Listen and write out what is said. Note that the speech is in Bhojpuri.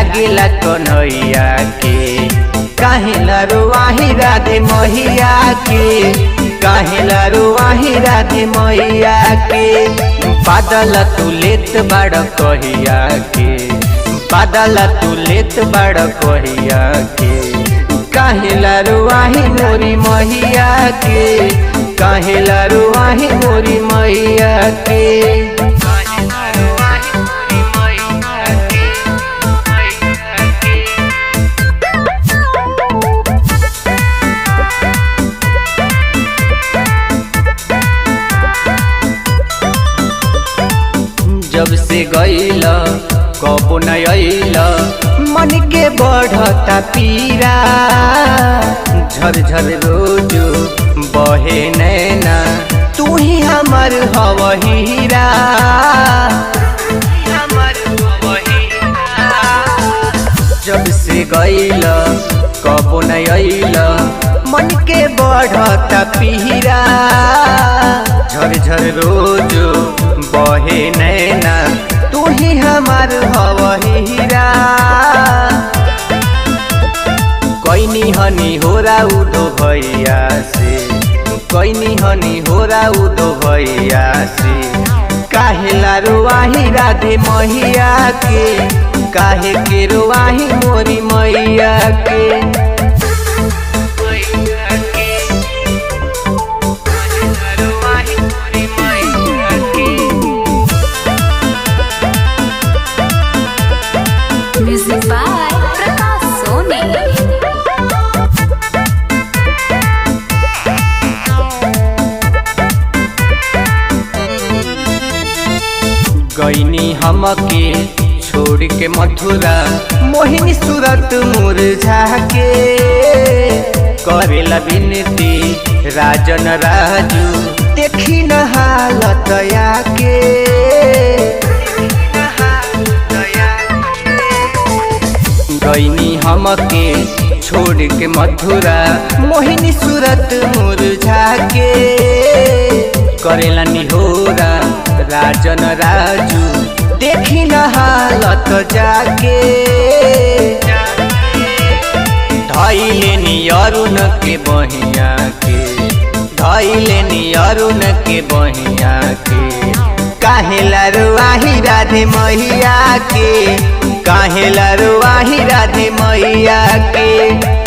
लागिला कन्हैया के। काहेला रुआही राधे मैया के, काहेला रुआही राधे मैया के। बादल तू लेत बड़ कहिया के, बादल तू लेत बड़ कहिया के। काहेला रुआही मोरी मैया के, काहेला रुआही मोरी मैया के। जब से गईला कबो न अइला, मन के बढ़ता पीरा। झर झर रोज बहे नैना, तू ही हमर हव हीरा। जब से गईला कबो न अइला, मन के बढ़ता पीरा। झर झर रोज बहे नैना, तू ही हमार हव हीरा। कैनी हनी होरा उदो भैया से, कैनी हनी होरा उदो भैया से। काहेला रुआही राधे मैया के, काहे के रुआही मोरी मैया के। Music by Prakash Soni। गईनी हमके छोड़ के मथुरा, मोहिनी सूरत मुरझा के। करेला विनती राजन राजू, देखी न हालत आके। गईनी हमके छोड़ के मथुरा, मोहिनी सूरत मुरझा के। करेला निहोरा राजन राजू, देखी न हालत जाके। धैले नी अरुण के बहिया के, धैले नी अरुण के बहिया के। काहेला रुआही राधे मैया के, काहेला रुआही राधे मैया के।